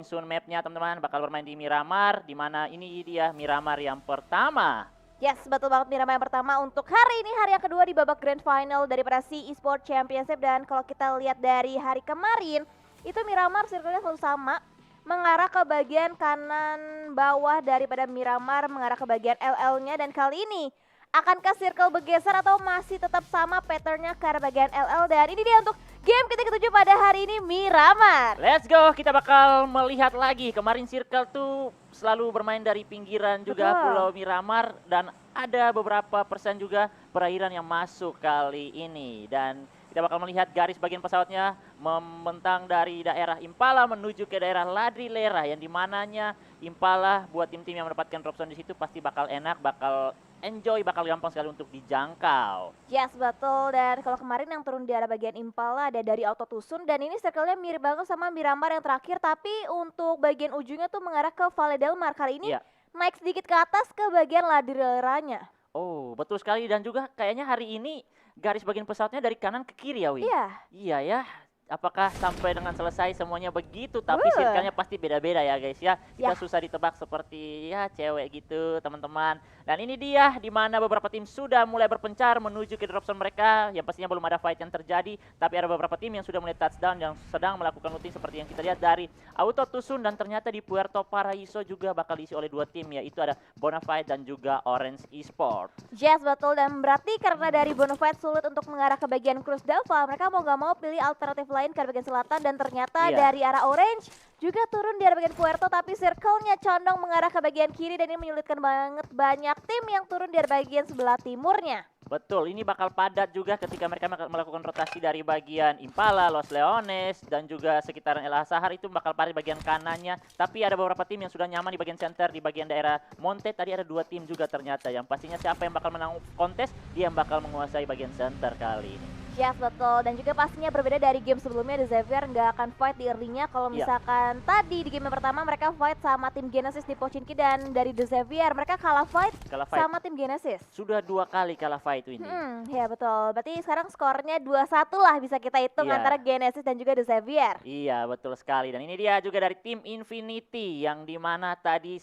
Sun mapnya teman-teman bakal bermain di Miramar, di mana ini dia Miramar yang pertama. Yes, betul banget Miramar yang pertama untuk hari ini, hari yang kedua di babak Grand Final daripada si Esport Championship. Dan kalau kita lihat dari hari kemarin, itu Miramar circle-nya selalu sama, mengarah ke bagian kanan bawah daripada Miramar, mengarah ke bagian LL-nya. Dan kali ini, akankah circle bergeser atau masih tetap sama pattern-nya ke arah bagian LL? Dan ini dia untuk game kita ketujuh pada hari ini, Miramar. Let's go, kita bakal melihat lagi. Kemarin Circle tuh selalu bermain dari pinggiran juga Betul. Pulau Miramar, dan ada beberapa persen juga perairan yang masuk kali ini. Dan kita bakal melihat garis bagian pesawatnya membentang dari daerah Impala menuju ke daerah Ladrilera, yang dimananya Impala buat tim-tim yang mendapatkan dropzone di situ pasti bakal enak, bakal enjoy, bakal gampang sekali untuk dijangkau. Yes, betul. Dan kalau kemarin yang turun di arah bagian Impala ada dari Auto Tusun, dan ini circle-nya mirip banget sama Miramar yang terakhir, tapi untuk bagian ujungnya tuh mengarah ke Valle del Mar. Kali ini Iya. naik sedikit ke atas ke bagian Ladrilleranya. Oh, betul sekali, dan juga kayaknya hari ini garis bagian pesawatnya dari kanan ke kiri ya, Wi? Iya. Iya ya. Apakah sampai dengan selesai semuanya begitu? Tapi Wuh. circle-nya pasti beda-beda ya guys ya. Kita Ya. susah ditebak seperti ya cewek gitu teman-teman. Dan ini dia di mana beberapa tim sudah mulai berpencar menuju ke drop zone mereka. Yang pastinya belum ada fight yang terjadi, tapi ada beberapa tim yang sudah mulai touchdown yang sedang melakukan looting seperti yang kita lihat dari Auto Tusun. Dan ternyata di Puerto Paraiso juga bakal diisi oleh dua tim, yaitu ada Bonafide dan juga Orange Esport. Yes, betul. Dan berarti karena dari Bonafide sulit untuk mengarah ke bagian Cruz Delva, mereka mau gak mau pilih alternatif lain ke bagian selatan. Dan ternyata Iya. dari arah Orange juga turun di arah bagian Puerto, tapi circle-nya condong mengarah ke bagian kiri, dan ini menyulitkan banget banyak tim yang turun di arah bagian sebelah timurnya. Betul, ini bakal padat juga ketika mereka melakukan rotasi dari bagian Impala, Los Leones, dan juga sekitaran El Azahar. Itu bakal padat bagian kanannya. Tapi ada beberapa tim yang sudah nyaman di bagian center, di bagian daerah Monte. Tadi ada dua tim juga ternyata, yang pastinya siapa yang bakal menang kontes, dia yang bakal menguasai bagian center kali ini. Yes, betul. Dan juga pastinya berbeda dari game sebelumnya, The Xavier nggak akan fight di early-nya. Kalau Iya. misalkan tadi di game yang pertama mereka fight sama tim Genesis di Pochinki, dan dari The Xavier mereka kalah fight sama tim Genesis. Sudah dua kali kalah fight ini. Ya betul. Berarti sekarang skornya 2-1 lah bisa kita hitung Iya. antara Genesis dan juga The Xavier. Iya, betul sekali. Dan ini dia juga dari tim Infinity, yang dimana tadi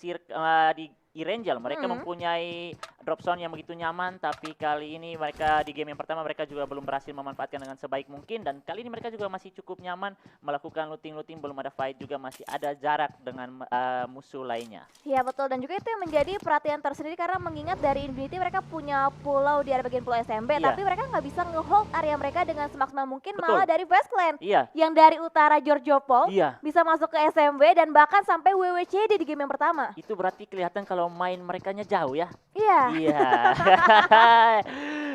di Irangel mereka mempunyai drop zone yang begitu nyaman, tapi kali ini mereka di game yang pertama mereka juga belum berhasil memanfaatkan dengan sebaik mungkin, dan kali ini mereka juga masih cukup nyaman melakukan looting-looting, belum ada fight juga, masih ada jarak dengan musuh lainnya. Iya betul, dan juga itu yang menjadi perhatian tersendiri karena mengingat dari Infinity mereka punya pulau di area bagian pulau SMB, Iya. tapi mereka nggak bisa nge-hold area mereka dengan semaksimal mungkin. Betul. Malah dari West Clan Iya. yang dari utara Giorgiopol Iya. bisa masuk ke SMB dan bahkan sampai WWCD di game yang pertama. Itu berarti kelihatan kalau main merekanya jauh ya. Iya. Iya.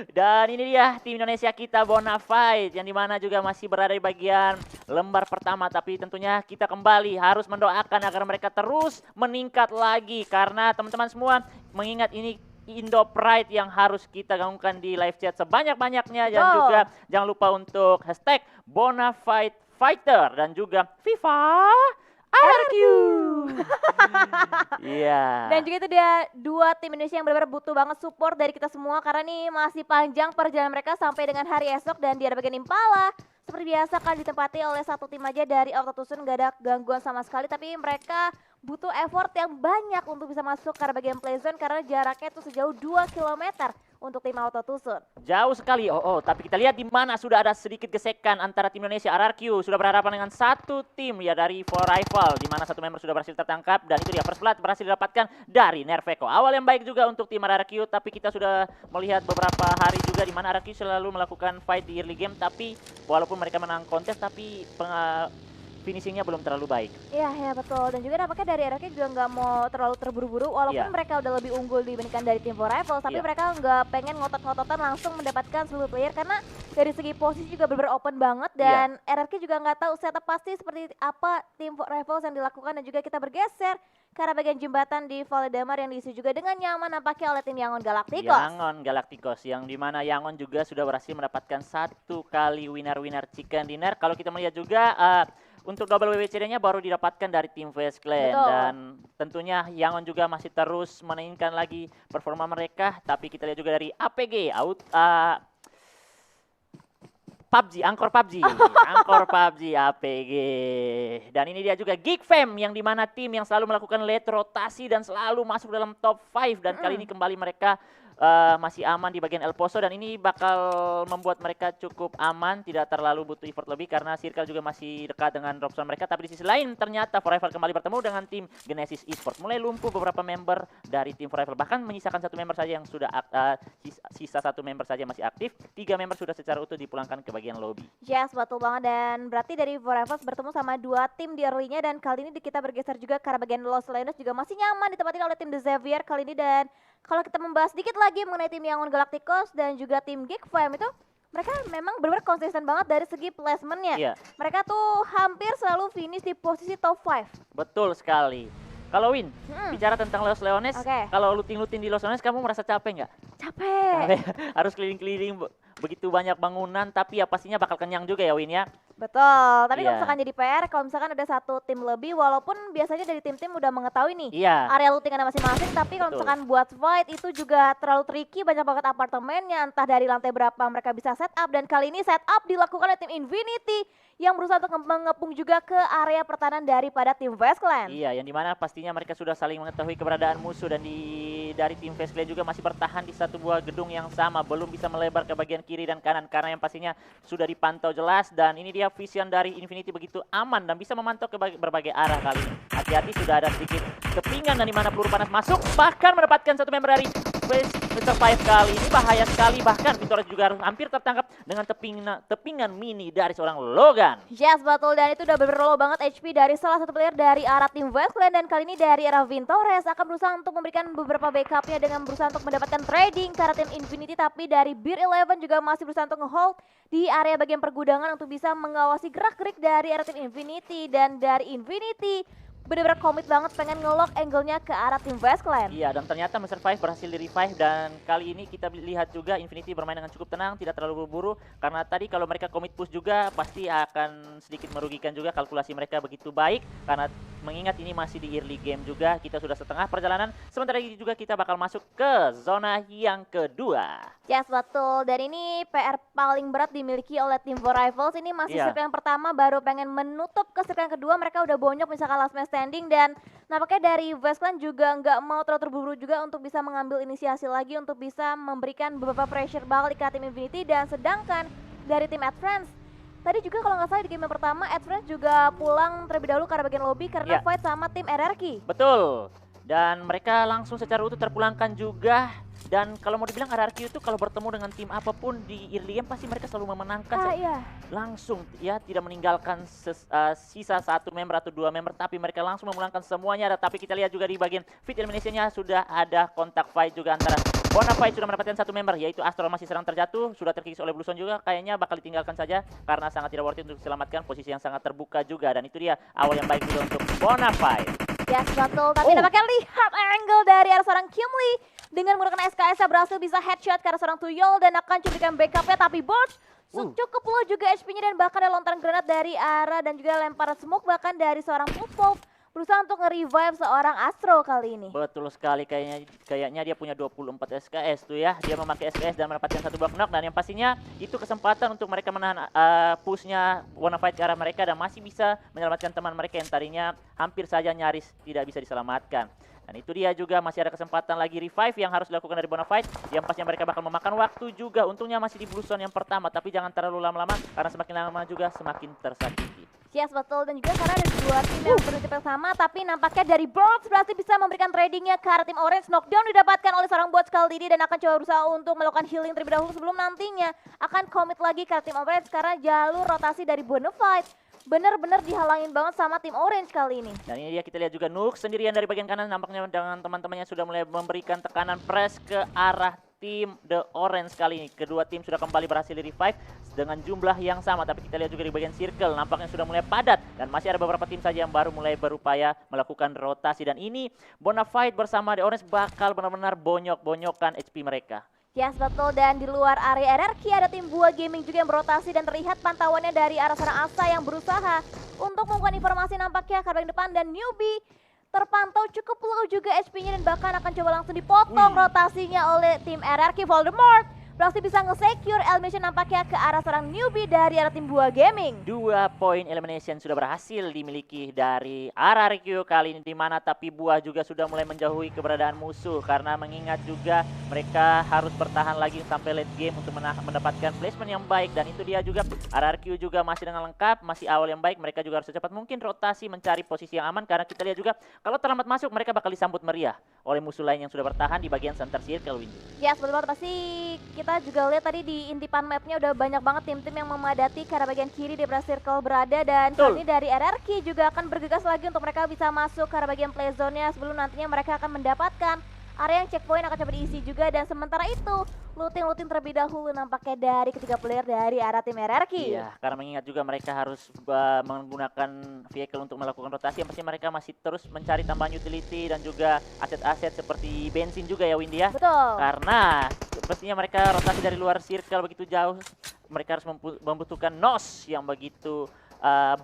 Dan ini dia tim Indonesia kita, Bonafide, yang dimana juga masih berada di bagian lembar pertama. Tapi tentunya kita kembali harus mendoakan agar mereka terus meningkat lagi, karena teman-teman semua mengingat ini Indo Pride yang harus kita gaungkan di live chat sebanyak-banyaknya. Dan juga jangan lupa untuk hashtag Bonafide Fighter dan juga FIFA RQ. Iya. Dan juga itu dia dua tim Indonesia yang benar-benar butuh banget support dari kita semua, karena nih masih panjang perjalanan mereka sampai dengan hari esok. Dan di arah bagian Impala seperti biasa kan ditempati oleh satu tim aja dari Auto Tusun, gak ada gangguan sama sekali, tapi mereka butuh effort yang banyak untuk bisa masuk ke arah bagian play zone karena jaraknya itu sejauh 2 km untuk tim Auto Tusun. Jauh sekali, tapi kita lihat di mana sudah ada sedikit gesekan antara tim Indonesia. RRQ sudah berhadapan dengan satu tim ya dari For Rival, di mana satu member sudah berhasil tertangkap, dan itu dia first blood berhasil didapatkan dari Nerveco. Awal yang baik juga untuk tim RRQ, tapi kita sudah melihat beberapa hari juga di mana RRQ selalu melakukan fight di early game, tapi walaupun mereka menang kontes, tapi finishingnya belum terlalu baik. Iya, ya betul. Dan juga nampaknya dari RRQ juga nggak mau terlalu terburu-buru, walaupun mereka udah lebih unggul dibandingkan dari tim For Rivals, tapi mereka nggak pengen ngotot-ngototan langsung mendapatkan seluruh player, karena dari segi posisi juga bener-bener open banget. Dan RRQ juga nggak tahu setup pasti seperti apa tim For Rivals yang dilakukan. Dan juga kita bergeser ke arah bagian jembatan di Valle del Mar yang diisi juga dengan nyaman nampaknya oleh tim Yangon Galacticos. Yangon Galacticos, yang dimana Yangon juga sudah berhasil mendapatkan satu kali winner chicken dinner. Kalau kita melihat juga untuk double WWCD-nya baru didapatkan dari tim West Clan. Betul. Dan tentunya Yangon juga masih terus meningkatkan lagi performa mereka. Tapi kita lihat juga dari APG, PUBG, Angkor PUBG, Angkor PUBG APG. Dan ini dia juga Geek Fam yang dimana tim yang selalu melakukan late rotasi dan selalu masuk dalam top 5 dan kali ini kembali mereka masih aman di bagian El Poso dan ini bakal membuat mereka cukup aman, tidak terlalu butuh effort lebih karena Circle juga masih dekat dengan drop zone mereka. Tapi di sisi lain ternyata Forever kembali bertemu dengan tim Genesis Esports. Mulai lumpuh beberapa member dari tim Forever, bahkan menyisakan satu member saja yang sudah sisa satu member saja masih aktif. 3 member sudah secara utuh dipulangkan ke bagian lobby. Yes, betul banget, dan berarti dari Forever bertemu sama 2 tim di early-nya dan kali ini kita bergeser juga ke arah bagian Los Leones juga masih nyaman ditempati oleh tim The Xavier kali ini. Dan kalau kita membahas sedikit lagi mengenai tim Yangon Galacticos dan juga tim Geek Fam itu, mereka memang benar-benar konsisten banget dari segi placementnya. Iya. Mereka tuh hampir selalu finish di posisi top 5. Betul sekali. Kalau Win, bicara tentang Los Leones, kalau looting-looting di Los Leones kamu merasa capek nggak? Capek. Harus keliling-keliling begitu banyak bangunan, tapi ya pastinya bakal kenyang juga ya Win ya. Betul, tapi Iya. kalau misalkan jadi PR, kalau misalkan ada satu tim lebih, walaupun biasanya dari tim-tim udah mengetahui nih Iya. area lootingan masing-masing, tapi kalau Betul. misalkan buat fight itu juga terlalu tricky, banyak banget apartemennya, entah dari lantai berapa mereka bisa setup, dan kali ini setup dilakukan oleh tim Infinity yang berusaha untuk mengepung juga ke area pertahanan daripada tim Westland. Iya, yang dimana pastinya mereka sudah saling mengetahui keberadaan musuh dan dari tim Face Clan juga masih bertahan di satu buah gedung yang sama, belum bisa melebar ke bagian kiri dan kanan karena yang pastinya sudah dipantau jelas. Dan ini dia vision dari Infinity begitu aman dan bisa memantau ke berbagai arah kali ini. Hati-hati, sudah ada sedikit kepingan dan dimana peluru panas masuk, bahkan mendapatkan satu member dari Face Survive kali ini. Bahaya sekali, bahkan Victoria juga harus hampir tertangkap dengan tepingan mini dari seorang Logan. Yes, betul, dan itu udah bener-bener low banget HP dari salah satu player dari arah tim Westland, dan kali ini dari arah Vintores akan berusaha untuk memberikan beberapa backupnya dengan berusaha untuk mendapatkan trading ke arah tim Infinity, tapi dari Beer 11 juga masih berusaha untuk nge-hold di area bagian pergudangan untuk bisa mengawasi gerak-gerik dari arah tim Infinity. Dan dari Infinity bener-bener komit banget pengen nge-lock angle-nya ke arah tim Westland. Iya, dan ternyata Mr. Five berhasil di-revive dan kali ini kita lihat juga Infinity bermain dengan cukup tenang, tidak terlalu buru-buru karena tadi kalau mereka commit push juga pasti akan sedikit merugikan juga, kalkulasi mereka begitu baik karena mengingat ini masih di early game juga, kita sudah setengah perjalanan, sementara ini juga kita bakal masuk ke zona yang kedua. Yes, betul, dan ini PR paling berat dimiliki oleh tim For Rivals. Ini masih Iya. circle yang pertama, baru pengen menutup ke circle yang kedua, mereka udah bonyok misalkan last man standing, dan nampaknya dari Westland juga nggak mau terlalu terburu juga untuk bisa mengambil inisiasi lagi untuk bisa memberikan beberapa pressure balik ke tim Infinity. Dan sedangkan dari tim Advance tadi juga kalau nggak salah di game yang pertama Advance juga pulang terlebih dahulu ke arah bagian lobby karena Iya. fight sama tim RRQ. Betul. Dan mereka langsung secara utuh terpulangkan juga. Dan kalau mau dibilang RRQ itu kalau bertemu dengan tim apapun di early game pasti mereka selalu memenangkan. Iya. Langsung ya, tidak meninggalkan sisa satu member atau 2 member, tapi mereka langsung memulangkan semuanya. Tapi kita lihat juga di bagian fit elimination-nya sudah ada kontak fight juga antara Bonafide sudah mendapatkan satu member, yaitu Astro masih serang terjatuh, sudah terkikis oleh Bluezone juga, kayaknya bakal ditinggalkan saja karena sangat tidak worth it untuk diselamatkan, posisi yang sangat terbuka juga. Dan itu dia awal yang baik juga untuk Bonafide. Yes, betul, tapi nampaknya lihat angle dari arah seorang Kimli dengan menggunakan SKS yang berhasil bisa headshot ke arah seorang Tuyol dan akan curikan backupnya, tapi Borch cukup low juga HP-nya dan bahkan ada lontaran granat dari arah dan juga lemparan smoke bahkan dari seorang Pulpov berusaha untuk nge-revive seorang Astro kali ini. Betul sekali, kayaknya dia punya 24 SKS tuh ya. Dia memakai SKS dan mendapatkan satu buah knock, dan yang pastinya itu kesempatan untuk mereka menahan push-nya Bonafide ke arah mereka dan masih bisa menyelamatkan teman mereka yang tadinya hampir saja nyaris tidak bisa diselamatkan. Dan itu dia juga masih ada kesempatan lagi revive yang harus dilakukan dari Bonafide, yang pastinya mereka bakal memakan waktu juga. Untungnya masih di Bluezone yang pertama, tapi jangan terlalu lama-lama karena semakin lama juga semakin tersakiti. Yes, betul, dan juga karena ada 2 tim yang berprinsip yang sama, tapi nampaknya dari Birds berhasil bisa memberikan tradingnya ke arah tim Orange. Knockdown didapatkan oleh seorang bot kali ini dan akan coba berusaha untuk melakukan healing terlebih dahulu sebelum nantinya akan commit lagi ke arah tim Orange karena jalur rotasi dari Bonafide benar-benar dihalangin banget sama tim Orange kali ini. Dan ini dia kita lihat juga Nuk sendirian dari bagian kanan, nampaknya dengan teman-temannya sudah mulai memberikan tekanan press ke arah tim The Orange kali ini. Kedua tim sudah kembali berhasil di-revive dengan jumlah yang sama, tapi kita lihat juga di bagian circle nampaknya sudah mulai padat dan masih ada beberapa tim saja yang baru mulai berupaya melakukan rotasi. Dan ini Bonafide bersama The Orange bakal benar-benar bonyok-bonyokkan HP mereka. Yes, betul, dan di luar area RRQ ada tim Buah Gaming juga yang berotasi dan terlihat pantauannya dari arah sana Asa yang berusaha untuk membuka informasi nampaknya ke bagian depan, dan Newbie terpantau cukup low juga HP-nya dan bahkan akan coba langsung dipotong rotasinya oleh tim RRQ. Voldemort berhasil bisa nge-secure elimination nampaknya ke arah seorang newbie dari arah tim Buah Gaming. 2 poin elimination sudah berhasil dimiliki dari arah Rikyu kali ini, di mana tapi Buah juga sudah mulai menjauhi keberadaan musuh karena mengingat juga mereka harus bertahan lagi sampai late game untuk mendapatkan placement yang baik, dan itu dia juga RRQ juga masih dengan lengkap, masih awal yang baik. Mereka juga harus secepat mungkin rotasi mencari posisi yang aman karena kita lihat juga kalau terlambat masuk mereka bakal disambut meriah oleh musuh lain yang sudah bertahan di bagian center circle, Windy. Ya, betul banget. Pasti kita juga lihat tadi di intipan mapnya udah banyak banget tim-tim yang memadati ke arah bagian kiri di arah circle berada, dan kali ini dari RRQ juga akan bergegas lagi untuk mereka bisa masuk ke arah bagian play zone-nya sebelum nantinya mereka akan mendapatkan area yang checkpoint akan coba diisi juga. Dan sementara itu looting terlebih dahulu nampaknya dari ketiga player dari arah tim RRQ. Iya, karena mengingat juga mereka harus menggunakan vehicle untuk melakukan rotasi, yang pasti mereka masih terus mencari tambahan utility dan juga aset-aset seperti bensin juga ya, Windy ya. Betul. Karena pastinya mereka rotasi dari luar circle begitu jauh, mereka harus membutuhkan NOS yang begitu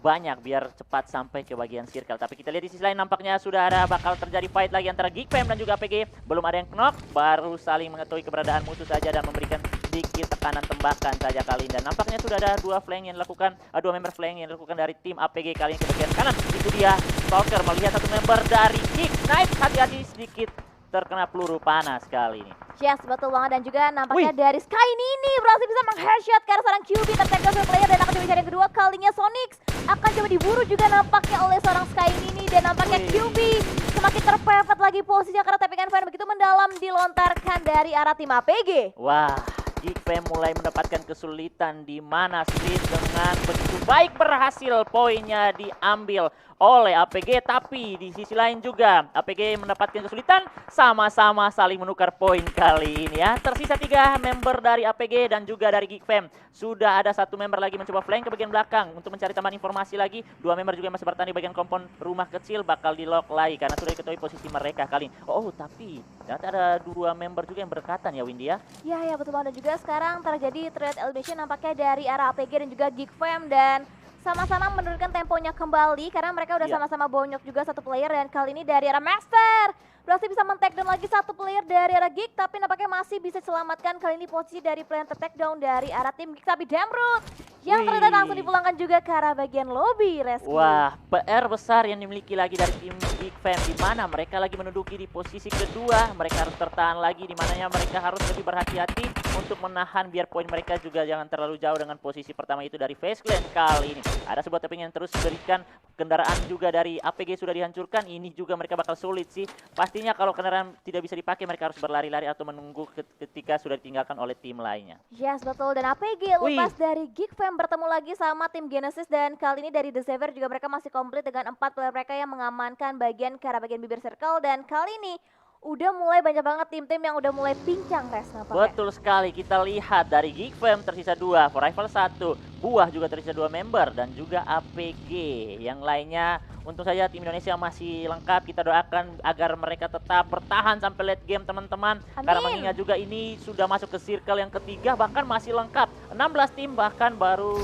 banyak biar cepat sampai ke bagian circle. Tapi kita lihat di sisi lain nampaknya sudah ada bakal terjadi fight lagi antara Geekfam dan juga APG. Belum ada yang knock, baru saling mengetahui keberadaan musuh saja dan memberikan sedikit tekanan tembakan saja kali ini. Dan nampaknya sudah ada dua member flank yang dilakukan dari tim APG kali ini ke bagian kanan. Itu dia Stalker melihat satu member dari Geek. Nice, hati-hati sedikit terkena peluru panas kali ini. Yes, betul banget. Dan juga nampaknya dari Sky ini berhasil bisa meng-headshot karena seorang QB tertembak oleh player, dan akan coba cari yang kedua. Kalinya Sonic akan coba diburu juga nampaknya oleh seorang Sky ini, dan nampaknya QB semakin terpepet lagi posisinya karena tapping fire begitu mendalam dilontarkan dari arah tim APG. Wah, Geekfam mulai mendapatkan kesulitan di mana Split dengan begitu baik berhasil poinnya diambil oleh APG, tapi di sisi lain juga APG mendapatkan kesulitan, sama-sama saling menukar poin kali ini ya. Tersisa 3 member dari APG dan juga dari Geekfam. Sudah ada 1 member lagi mencoba flank ke bagian belakang untuk mencari tambahan informasi lagi. 2 member juga masih bertahan di bagian kompon rumah kecil, bakal di lock lagi karena sudah diketahui posisi mereka kali ini. Oh, tapi ternyata ada 2 member juga yang berdekatan ya, Windy ya. Ya, betul banget. Dan juga sekarang terjadi trade elevation nampaknya dari arah APG dan juga Geekfam, dan sama-sama menurunkan temponya kembali karena mereka udah sama-sama bonyok juga satu player. Dan kali ini dari arah Master berhasil bisa men-take down lagi satu player dari arah Geek, tapi nampaknya masih bisa selamatkan kali ini posisi dari player ter-take down dari arah tim Geek. Tapi Damroot yang ternyata langsung dipulangkan juga ke arah bagian lobby rescue. Wah, PR besar yang dimiliki lagi dari tim Geekfam, di mana mereka lagi menduduki di posisi kedua. Mereka harus tertahan lagi, di mananya mereka harus lebih berhati-hati untuk menahan biar poin mereka juga jangan terlalu jauh dengan posisi pertama itu dari FaZe Clan kali ini. Ada sebuah tapping yang terus diberikan, kendaraan juga dari APG sudah dihancurkan. Ini juga mereka bakal sulit sih. Pastinya kalau kendaraan tidak bisa dipakai, mereka harus berlari-lari atau menunggu ketika sudah ditinggalkan oleh tim lainnya. Yes, betul. Dan APG lepas dari Geekfam bertemu lagi sama tim Genesis, dan kali ini dari The Saver juga mereka masih komplit dengan 4 player mereka yang mengamankan bagian ke arah bagian bibir circle. Dan kali ini udah mulai banyak banget tim-tim yang udah mulai pincang res nampaknya. Betul sekali, kita lihat dari Geekfam tersisa 2, Rival 1, Buah juga tersisa 2 member, dan juga APG. Yang lainnya untung saja tim Indonesia masih lengkap. Kita doakan agar mereka tetap bertahan sampai late game teman-teman. Karena mengingat juga ini sudah masuk ke circle yang ketiga, bahkan masih lengkap. 16 tim bahkan baru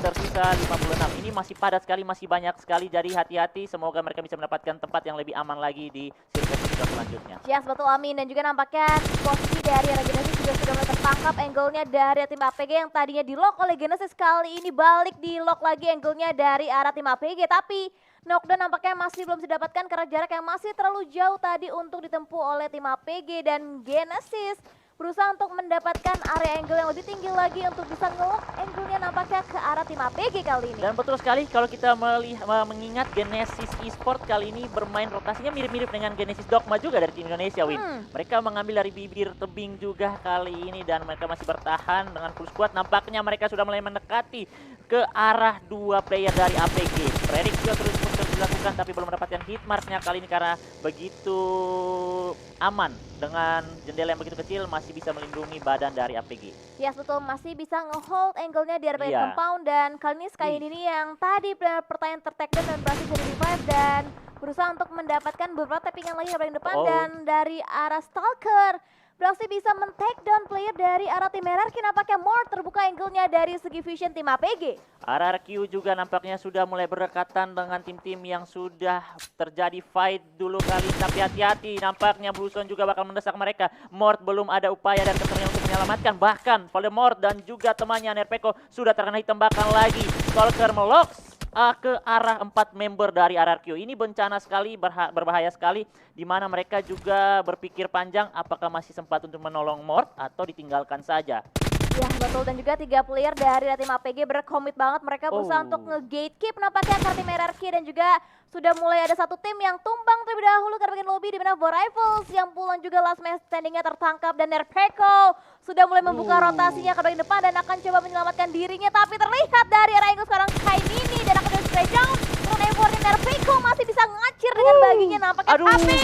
tersisa 56. Ini masih padat sekali, masih banyak sekali. Jadi hati-hati, semoga mereka bisa mendapatkan tempat yang lebih aman lagi di circle selanjutnya. Yes, betul, amin. Dan juga nampaknya posisi dari arah Genesis juga sudah mulai tertangkap. Angle-nya dari tim APG yang tadinya di lock oleh Genesis, kali ini balik di lock lagi angle-nya dari arah tim APG. Tapi knockdown nampaknya masih belum didapatkan karena jarak yang masih terlalu jauh tadi untuk ditempuh oleh tim APG. Dan Genesis berusaha untuk mendapatkan area angle yang lebih tinggi lagi untuk bisa nge-lock angle-nya nampaknya ke arah tim APG kali ini. Dan betul sekali kalau kita mengingat Genesis Esport kali ini bermain rotasinya mirip-mirip dengan Genesis Dogma juga dari tim Indonesia, Win. Mereka mengambil dari bibir tebing juga kali ini, dan mereka masih bertahan dengan full squad. Nampaknya mereka sudah mulai mendekati ke arah 2 player dari APG. Predik juga terus dilakukan tapi belum mendapatkan hit marknya kali ini karena begitu aman dengan jendela yang begitu kecil, masih bisa melindungi badan dari APG. Yes, betul, masih bisa nge-hold angle-nya di area compound. Dan kali ini Sky ini yang tadi pertanyaan ter-take down dan berhasil jadi revive dan berusaha untuk mendapatkan beberapa tappingan lagi yang paling depan. Dan dari arah Stalker berhasil bisa men-take down player dari arah tim RRQ. Nampaknya more terbuka angle-nya dari segi vision tim APG. RRQ juga nampaknya sudah mulai berdekatan dengan tim-tim yang sudah terjadi fight dulu kali. Tapi hati-hati, nampaknya Bluezone juga bakal mendesak mereka. Mort belum ada upaya dan kesempatan untuk menyelamatkan. Bahkan Voldemort dan juga temannya Nerpeko sudah terkena tembakan lagi. Stalker melocks ke arah 4 member dari RRQ. Ini bencana sekali, berbahaya sekali, di mana mereka juga berpikir panjang apakah masih sempat untuk menolong Mort atau ditinggalkan saja. Ya betul, dan juga 3 player dari tim APG berkomit banget, mereka berusaha untuk nge-gatekeep nampaknya karena tim RRQ, dan juga sudah mulai ada satu tim yang tumbang terlebih dahulu karena bagian lobby, di mana Rivals yang pulang juga last man standingnya tertangkap, dan Nerpeko sudah mulai membuka rotasinya ke bagian depan dan akan coba menyelamatkan dirinya, tapi terlihat dari arah Inggris sekarang Kainini dan akan di down. Turun effortnya Nerpeko masih bisa ngacir dengan baginya nampaknya, tapi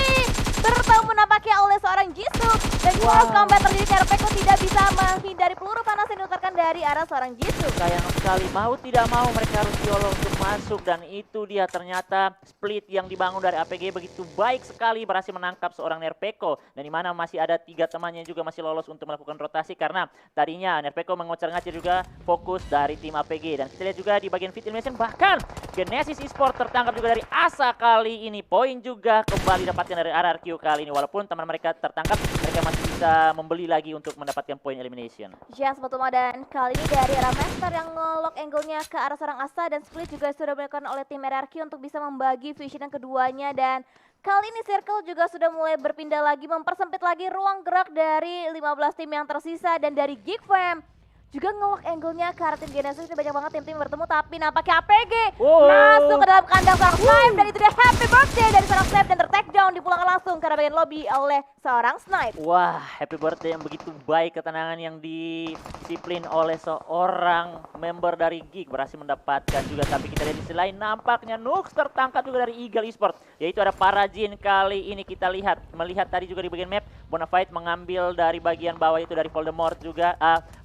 bertemu nampaknya oleh seorang Jisoo, dan close combat terjadi. Nerpeko tidak bisa menghindari peluru panas yang dilontarkan dari arah seorang Jisoo. Sayang sekali, mau tidak mau mereka harus YOLO untuk masuk, dan itu dia ternyata split yang dibangun dari APG begitu baik sekali, berhasil menangkap seorang Nerpeko, dan di mana masih ada 3 temannya juga masih lolos untuk melakukan rotasi karena tadinya Nerpeko mengocar-ngacir juga fokus dari tim APG. Dan kita lihat juga di bagian Fit Elimination, bahkan Genesis Esports tertangkap juga dari Asa kali ini. Poin juga kembali dapatkan dari RRQ kali ini, walaupun teman mereka tertangkap, mereka masih bisa membeli lagi untuk mendapatkan poin elimination. Yes, betul, dan kali ini dari arah Master yang nge-lock angle-nya ke arah seorang Asa, dan split juga sudah dilakukan oleh tim RRQ untuk bisa membagi vision yang keduanya, dan kali ini Circle juga sudah mulai berpindah lagi, mempersempit lagi ruang gerak dari 15 tim yang tersisa, dan dari Geekfam juga nge-lock angle-nya ke arah tim Genesis. Ini banyak banget tim-tim bertemu, tapi nampaknya APG masuk ke dalam kandang seorang Snipe, dan itu dia happy birthday dari seorang Snipe, dan ter-take down dipulangkan langsung ke bagian lobby oleh seorang Snipe. Wah, happy birthday yang begitu baik, ketenangan yang disiplin oleh seorang member dari Geek berhasil mendapatkan juga. Tapi kita lihat di sisi lain, nampaknya Nux tertangkap juga dari Eagle Esports, yaitu ada Parajin. Kali ini kita melihat tadi juga di bagian map, Bonafide mengambil dari bagian bawah itu dari Voldemort juga,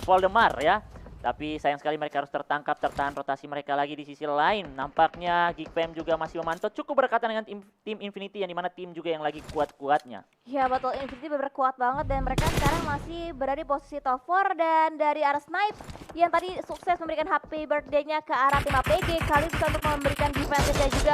Voldemar ya. Tapi sayang sekali mereka harus tertangkap, tertahan rotasi mereka lagi. Di sisi lain nampaknya Geekfam juga masih memantau, cukup berdekatan dengan tim Infinity, yang dimana tim juga yang lagi kuat-kuatnya. Ya betul, Infinity benar kuat banget, dan mereka sekarang masih berada di posisi top 4. Dan dari arah Snipe yang tadi sukses memberikan happy birthday-nya ke arah tim APG, kali bisa untuk memberikan defense-nya juga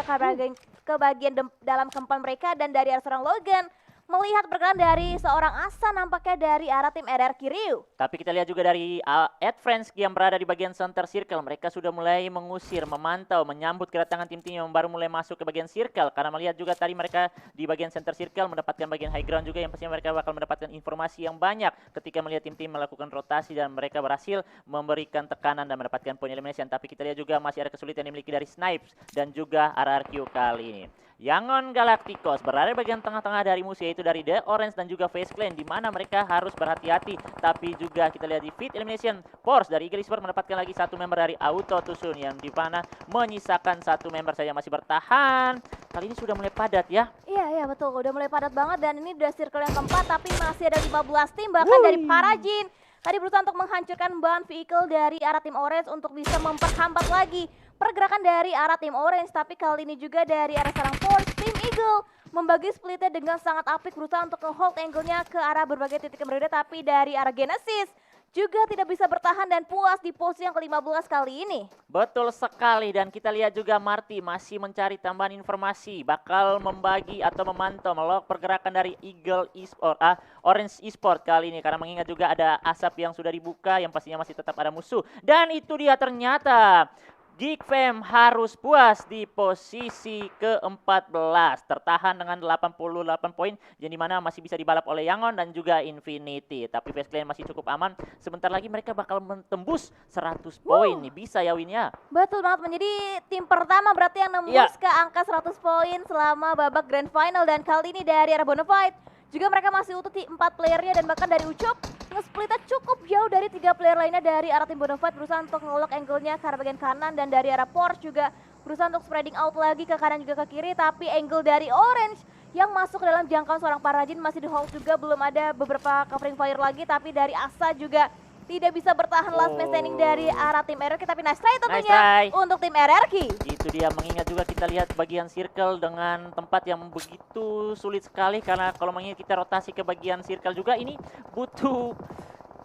ke bagian dalam kempan mereka. Dan dari arah seorang Logan melihat pergerakan dari seorang Asa nampaknya dari arah tim RRQ Ryu. Tapi kita lihat juga dari Advance yang berada di bagian center circle, mereka sudah mulai mengusir, memantau, menyambut kedatangan tim-tim yang baru mulai masuk ke bagian circle, karena melihat juga tadi mereka di bagian center circle mendapatkan bagian high ground juga, yang pastinya mereka bakal mendapatkan informasi yang banyak ketika melihat tim-tim melakukan rotasi dan mereka berhasil memberikan tekanan dan mendapatkan poin elimination. Tapi kita lihat juga masih ada kesulitan yang dimiliki dari Snipes dan juga RRQ kali ini. Yangon Galacticos berada di bagian tengah-tengah dari musuh, yaitu dari The Orange dan juga Face Clan, di mana mereka harus berhati-hati. Tapi juga kita lihat di Fit Elimination, Force dari Eagle Esports mendapatkan lagi 1 member dari Auto Tusun, yang di mana menyisakan 1 member saja masih bertahan. Kali ini sudah mulai padat ya. Iya betul, udah mulai padat banget, dan ini udah circle yang keempat, tapi masih ada 15 tim bahkan dari Parajin. Tadi berusaha untuk menghancurkan ban vehicle dari arah tim Orange untuk bisa memperhambat lagi pergerakan dari arah tim Orange. Tapi kali ini juga dari arah sarang Force, tim Eagle membagi splitnya dengan sangat apik, berusaha untuk nge-hold angle-nya ke arah berbagai titik yang berbeda. Tapi dari arah Genesis juga tidak bisa bertahan dan puas di posisi yang ke-15 kali ini. Betul sekali, dan kita lihat juga Marty masih mencari tambahan informasi, bakal membagi atau memantau melok pergerakan dari Eagle Esports, Orange Esports kali ini, karena mengingat juga ada asap yang sudah dibuka yang pastinya masih tetap ada musuh. Dan itu dia ternyata Geekfam harus puas di posisi ke-14, tertahan dengan 88 poin, yang dimana masih bisa dibalap oleh Yangon dan juga Infinity. Tapi Face Clan masih cukup aman, sebentar lagi mereka bakal tembus 100 poin nih, bisa ya Winnya? Betul banget, menjadi tim pertama berarti yang nembus ke angka 100 poin selama babak Grand Final. Dan kali ini dari arah Bonafide juga mereka masih utuh 4 playernya, dan bahkan dari Ucup nge-splitnya cukup jauh dari 3 player lainnya dari arah tim Bonafide, berusaha untuk nge-lock angle-nya ke arah bagian kanan, dan dari arah Porsche juga berusaha untuk spreading out lagi ke kanan juga ke kiri. Tapi angle dari Orange yang masuk ke dalam jangkauan seorang Parajin masih di hold juga, belum ada beberapa covering fire lagi. Tapi dari Asa juga tidak bisa bertahan last man standing dari arah tim RRQ, tapi nice try tentunya try. untuk tim RRQ. Itu dia, mengingat juga kita lihat bagian circle dengan tempat yang begitu sulit sekali, karena kalau mengingat kita rotasi ke bagian circle juga ini butuh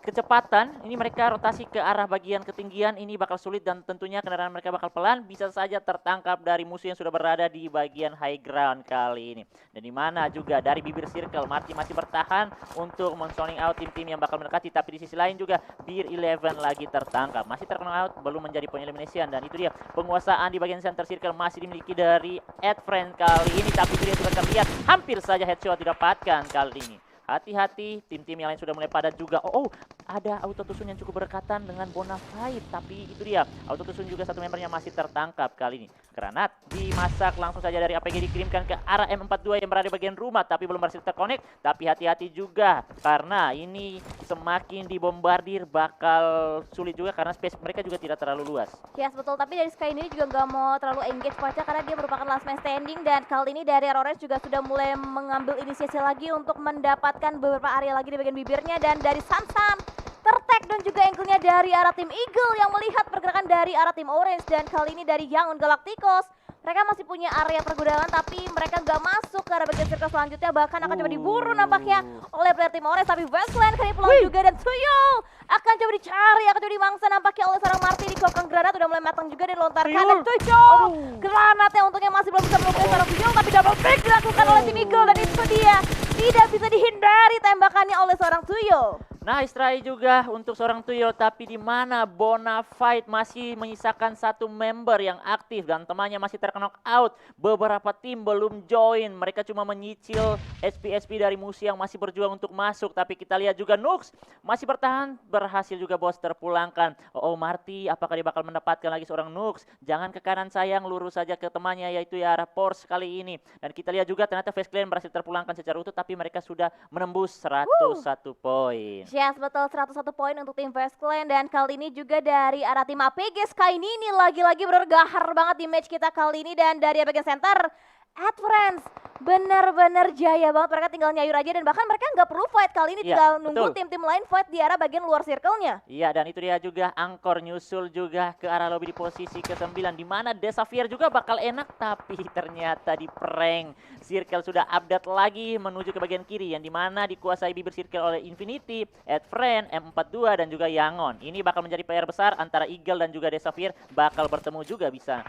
kecepatan. Ini mereka rotasi ke arah bagian ketinggian, ini bakal sulit dan tentunya kendaraan mereka bakal pelan, bisa saja tertangkap dari musuh yang sudah berada di bagian high ground kali ini. Dan di mana juga dari bibir circle Marty masih bertahan untuk men-zoning out tim-tim yang bakal mendekati, tapi di sisi lain juga Beer 11 lagi tertangkap, masih terkena out, belum menjadi point elimination. Dan itu dia, penguasaan di bagian center circle masih dimiliki dari Adfriend kali ini, tapi itu dia sudah terlihat hampir saja headshot didapatkan kali ini. Hati-hati, tim-tim yang lain sudah mulai padat juga. Oh, ada auto tusun yang cukup berdekatan dengan Bonafide, tapi itu dia, auto tusun juga satu membernya masih tertangkap kali ini. Granat dimasak langsung saja dari APG dikirimkan ke arah M42 yang berada di bagian rumah, tapi belum berhasil terkonek. Tapi hati-hati juga, karena ini semakin dibombardir bakal sulit juga, karena space mereka juga tidak terlalu luas. Yes, betul, tapi dari Sky ini juga nggak mau terlalu engage Paca karena dia merupakan last man standing, dan kali ini dari Orange juga sudah mulai mengambil inisiasi lagi untuk mendapatkan beberapa area lagi di bagian bibirnya. Dan dari Samsam tertag dan juga angle-nya dari arah tim Eagle yang melihat pergerakan dari arah tim Orange, dan kali ini dari Yangon Galacticos. Mereka masih punya area pergudangan, tapi mereka nggak masuk ke arah bagian circle selanjutnya, bahkan akan coba diburu nampaknya oleh player tim Orange. Tapi Westland kali peluang juga, dan Tuyul akan coba dicari, akan coba dimangsa nampaknya oleh seorang Marty. Di kokang granat udah mulai matang juga dilontarkan, dan Tuyul granatnya untungnya masih belum bisa melukai seorang Tuyul, tapi double pick dilakukan oleh tim Eagle, dan itu dia, tidak bisa dihindari tembakannya oleh seorang Tuyul. Nice try juga untuk seorang Tuyul, tapi di mana Bonafide masih menyisakan satu member yang aktif dan temannya masih terkena out. Beberapa tim belum join, mereka cuma menyicil SP-SP dari musuh yang masih berjuang untuk masuk. Tapi kita lihat juga Nux masih bertahan, berhasil juga bos terpulangkan. Oh, Marty, apakah dia bakal mendapatkan lagi seorang Nux? Jangan ke kanan sayang, lurus saja ke temannya, yaitu ya arah Porsche kali ini. Dan kita lihat juga ternyata Face Clan berhasil terpulangkan secara utuh, tapi mereka sudah menembus 101 poin. Yes, betul, 101 poin untuk tim Fast Clan, dan kali ini juga dari arah tim APG Sky ini lagi-lagi bergahar banget di match kita kali ini. Dan dari bagian center Adfriends benar-benar jaya banget, mereka tinggal nyayur aja, dan bahkan mereka nggak perlu fight kali ini, tinggal nunggu tim-tim lain fight di arah bagian luar circle-nya. Iya, dan itu dia juga Angkor nyusul juga ke arah lobby di posisi ke-9, di mana Desavier juga bakal enak, tapi ternyata di prank. Circle sudah update lagi menuju ke bagian kiri, yang dimana dikuasai bibir circle oleh Infinity, Adfriend, M42 dan juga Yangon. Ini bakal menjadi PR besar antara Eagle dan juga Desavier, bakal bertemu juga bisa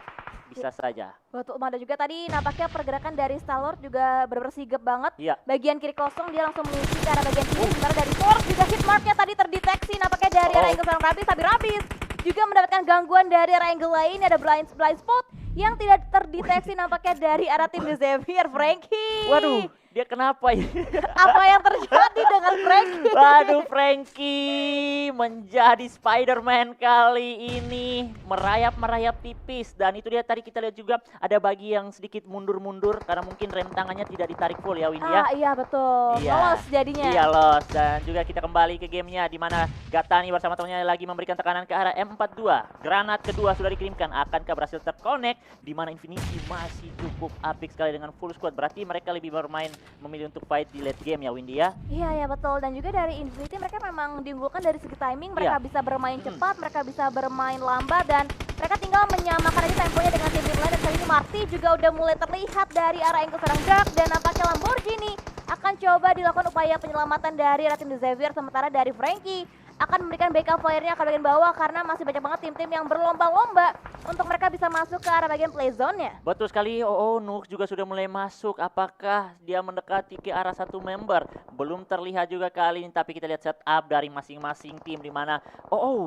saja. Betul, ada juga tadi nampaknya pergerakan dari Stalord juga benar-benar sigap banget. Iya. Bagian kiri kosong, dia langsung mengisi ke arah bagian kiri. Sementara dari Force juga hit marknya tadi terdeteksi nampaknya dari arah angle seorang Rabis. Tapi Rabis juga mendapatkan gangguan dari arah angle lain. Ada blind spot yang tidak terdeteksi nampaknya dari arah tim The Xavier. Frankie. Waduh, dia kenapa ya? Apa yang terjadi dengan Frankie? Waduh, Frankie menjadi Spider-Man kali ini, merayap-merayap tipis. Dan itu dia, tadi kita lihat juga ada bagi yang sedikit mundur-mundur karena mungkin rem tangannya tidak ditarik full ya, Windy ya. Iya betul, lolos jadinya. Iya, lolos. Dan juga kita kembali ke gamenya, di mana Gatani bersama temannya lagi memberikan tekanan ke arah M42. Granat kedua sudah dikirimkan, akankah berhasil terconnect, di mana Infinity masih cukup apik sekali dengan full squad. Berarti mereka lebih bermain memilih untuk fight di late game ya, Windy ya. Iya betul, dan juga dari Infinity mereka memang diunggulkan dari segi timing, mereka bisa bermain cepat, mereka bisa bermain lambat, dan mereka tinggal menyamakan aja temponya dengan tim lain. Dan kali ini Marty juga udah mulai terlihat dari arah angle serang Dark, dan nampaknya Lamborghini akan coba dilakukan upaya penyelamatan dari arah tim The Xavier, sementara dari Frankie akan memberikan backup fire-nya ke bagian bawah karena masih banyak banget tim-tim yang berlomba-lomba untuk mereka bisa masuk ke arah bagian play zone-nya. Betul sekali. Nux juga sudah mulai masuk. Apakah dia mendekati ke arah satu member? Belum terlihat juga kali ini, tapi kita lihat setup dari masing-masing tim, di mana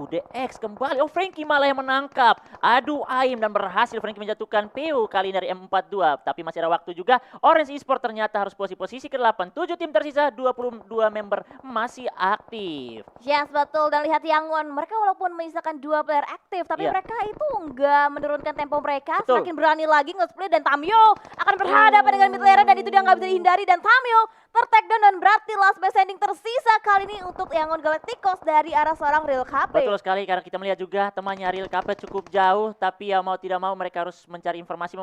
DX kembali. Frankie malah yang menangkap. Adu aim dan berhasil Frankie menjatuhkan PU kali ini dari M42. Tapi masih ada waktu juga. Orange Esport ternyata harus posisi ke-8. 7 tim tersisa, 22 member masih aktif. Yes, betul, dan lihat Yangon, mereka walaupun menyisakan 2 player aktif, tapi mereka itu nggak menurunkan tempo mereka, semakin berani lagi nge-split, dan Tamio akan berhadapan dengan mid laner, dan itu dia nggak bisa dihindari, dan Tamio Take down dan berarti last man standing tersisa kali ini untuk Yangon Galacticos dari arah seorang Real KP. Betul sekali, karena kita melihat juga temannya Real KP cukup jauh, tapi ya mau tidak mau mereka harus mencari informasi,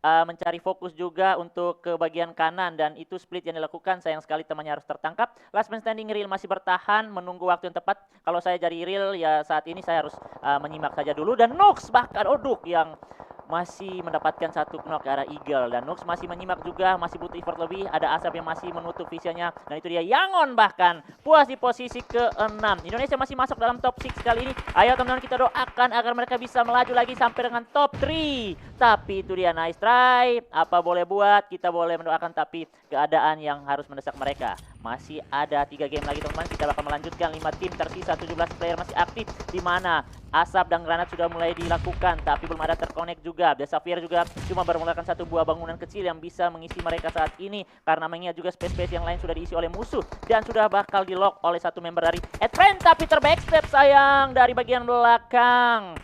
mencari fokus juga untuk ke bagian kanan, dan itu split yang dilakukan. Sayang sekali temannya harus tertangkap. Last man standing Real masih bertahan menunggu waktu yang tepat. Kalau saya jadi Real ya saat ini saya harus menyimak saja dulu, dan Nux bahkan Oduk yang masih mendapatkan satu knock ke arah Eagle, dan Nux masih menyimak juga, masih butuh effort lebih. Ada Asap yang masih menutup visionnya, dan itu dia Yangon bahkan puas di posisi ke-6. Indonesia masih masuk dalam top 6 kali ini. Ayo teman-teman, kita doakan agar mereka bisa melaju lagi sampai dengan top 3. Tapi itu dia, nice try. Apa boleh buat, kita boleh mendoakan, tapi keadaan yang harus mendesak mereka. Masih ada 3 game lagi teman-teman, kita bakal melanjutkan 5 tim tersisa, 17 player masih aktif, di mana Asap dan granat sudah mulai dilakukan, tapi belum ada terkonek juga. The Xavier juga cuma baru melakukan satu buah bangunan kecil yang bisa mengisi mereka saat ini, karena mengingat juga space-space yang lain sudah diisi oleh musuh, dan sudah bakal di-lock oleh satu member dari Advent, tapi terbackstep sayang dari bagian belakang.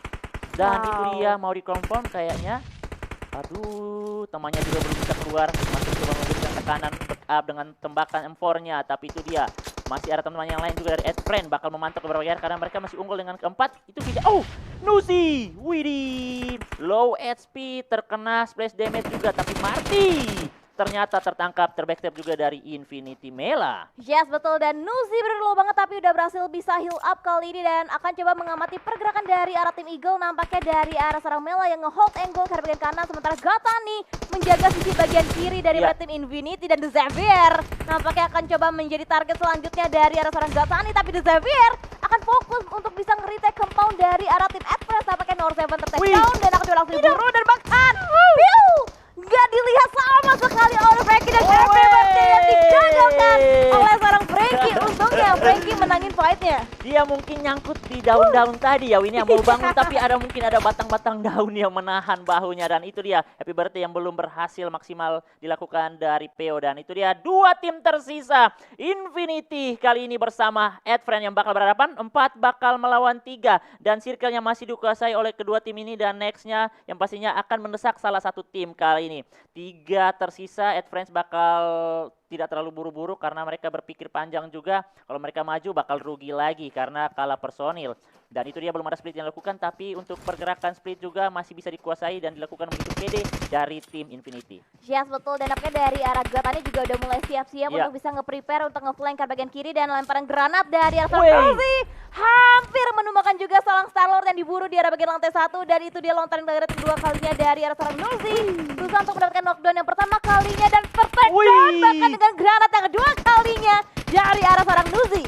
Dan itu dia, mau di-confirm kayaknya. Aduh, temannya juga belum bisa keluar, masih coba memberikan tekanan backup dengan tembakan M4-nya, tapi itu dia. Masih ada teman-teman yang lain juga dari Adfriend bakal memantau ke beberapa karena mereka masih unggul dengan keempat. Itu tidak. Oh, Nuzi, widih, low HP, terkena splash damage juga, tapi Marty ternyata tertangkap, terbackstep juga dari Infinity Mela. Yes, betul, dan Nuzi berlow banget tapi udah berhasil bisa heal up kali ini, dan akan coba mengamati pergerakan dari arah tim Eagle. Nampaknya dari arah seorang Mela yang nge-hold angle ke bagian kanan, sementara Gatani menjaga sisi bagian kiri dari tim Infinity, dan The Xavier nampaknya akan coba menjadi target selanjutnya dari arah seorang Gatani, tapi The Xavier akan fokus untuk bisa nge-retake compound dari arah tim Advance. Nampaknya North Seven tertake down dan akan coba langsung diburu, dan bahkan nggak dilihat sama sekali oleh Frankie, dan happy birthday yang digagalkan oleh seorang Frankie. Untungnya Frankie menangin fight-nya. Dia mungkin nyangkut di daun-daun tadi ya, Winnie, yang mau bangun tapi mungkin ada batang-batang daun yang menahan bahunya, dan itu dia happy birthday yang belum berhasil maksimal dilakukan dari PO. Dan itu dia 2 tim tersisa, Infinity kali ini bersama Adfriend yang bakal berhadapan 4 bakal melawan 3, dan circle-nya masih dikuasai oleh kedua tim ini, dan next-nya yang pastinya akan mendesak salah satu tim kali ini. 3 tersisa, Adfriend bakal tidak terlalu buru-buru karena mereka berpikir panjang juga. Kalau mereka maju bakal rugi lagi karena kalah personil. Dan itu dia, belum ada split yang dilakukan, tapi untuk pergerakan split juga masih bisa dikuasai dan dilakukan begitu pede dari tim Infinity. Yes, betul, dan nampaknya dari arah Gatani juga udah mulai siap-siap untuk bisa nge-prepare untuk nge-flank ke bagian kiri, dan lemparan granat dari arah Nuzi hampir menumbangkan juga seorang Starlord yang diburu di arah bagian lantai 1, dan itu dia lontaran granat kedua kalinya dari arah seorang Nuzi. Berusaha untuk mendapatkan knockdown yang pertama kalinya, dan tertakedown bahkan dengan granat yang kedua kalinya dari arah seorang Nuzi.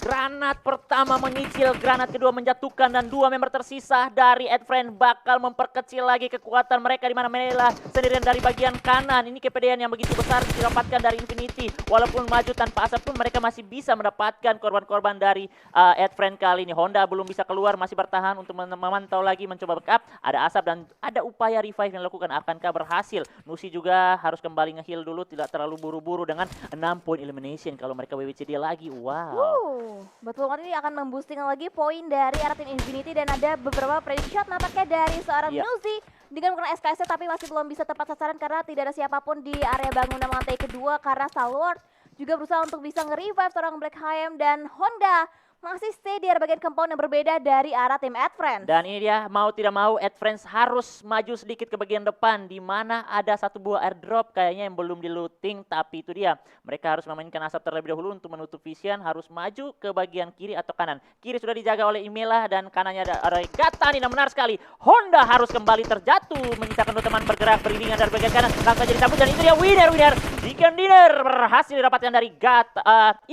Granat pertama menyicil, granat kedua menjatuhkan, dan 2 member tersisa dari Adfriend bakal memperkecil lagi kekuatan mereka, di mana Mela sendirian dari bagian kanan. Ini kepedean yang begitu besar didapatkan dari Infinity. Walaupun maju tanpa asap pun mereka masih bisa mendapatkan korban-korban dari Adfriend kali ini. Honda belum bisa keluar, masih bertahan untuk memantau lagi, mencoba backup. Ada asap dan ada upaya revive yang dilakukan. Akankah berhasil? Nusi juga harus kembali nge-heal dulu, tidak terlalu buru-buru dengan 6 point elimination kalau mereka WWCD lagi. Wow. Betul banget, ini akan memboosting lagi poin dari arah tim Infinity, dan ada beberapa predict shot nampaknya dari seorang Nuzi dengan menggunakan SKS, tapi masih belum bisa tepat sasaran karena tidak ada siapapun di area bangunan lantai kedua, karena Stalwart juga berusaha untuk bisa nge-revive seorang Black HM, dan Honda masih stay di arah bagian compound yang berbeda dari arah tim Adfriend. Dan ini dia, mau tidak mau Adfriend harus maju sedikit ke bagian depan, di mana ada satu buah airdrop kayaknya yang belum di-looting, tapi itu dia, mereka harus memainkan asap terlebih dahulu untuk menutup vision, harus maju ke bagian kiri atau kanan. Kiri sudah dijaga oleh Imela, dan kanannya ada Gatani, dan benar sekali Honda harus kembali terjatuh, menyisakan 2 teman bergerak beriringan dari bagian kanan, langsung jadi cabut, dan itu dia winner. Chicken dinner berhasil didapatkan dari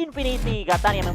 Infinity. Gatani yang